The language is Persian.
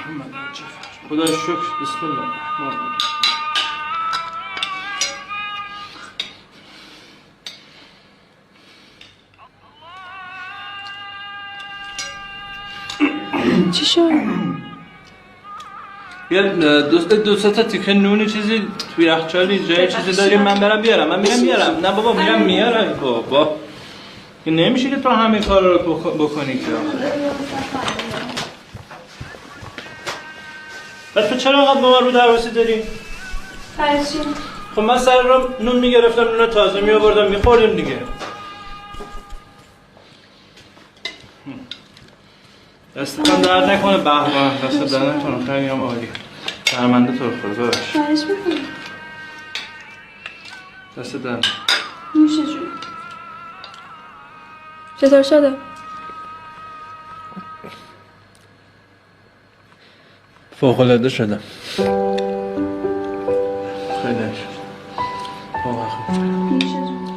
محمد خدا شکر. بسم الله الرحمن الرحیم. چی شد؟ یه دو سه تا تیکه نونی چیزی توی یخچالی جای چیزی داریم من برم بیارم. من میرم بیارم. نه بابا میرم میارم. بابا که نمیشه که تو همه کارا رو بکنی که. بعد تو چرا انقدر با من رو درواسی داری؟ فرشی خب من سر رو نون میگرفتم، نون تازه میآوردم میخوردیم دیگه. دستتان درد نکنه. به به دست دهنتون خیلی هم عالی. شرمنده تو رو خدا ببخش. خواهش میکنم. دست درد. میشه جون. چطور شده؟ فوق‌العاده شدم. خیلی شد. واقعا خوب. میشه جون.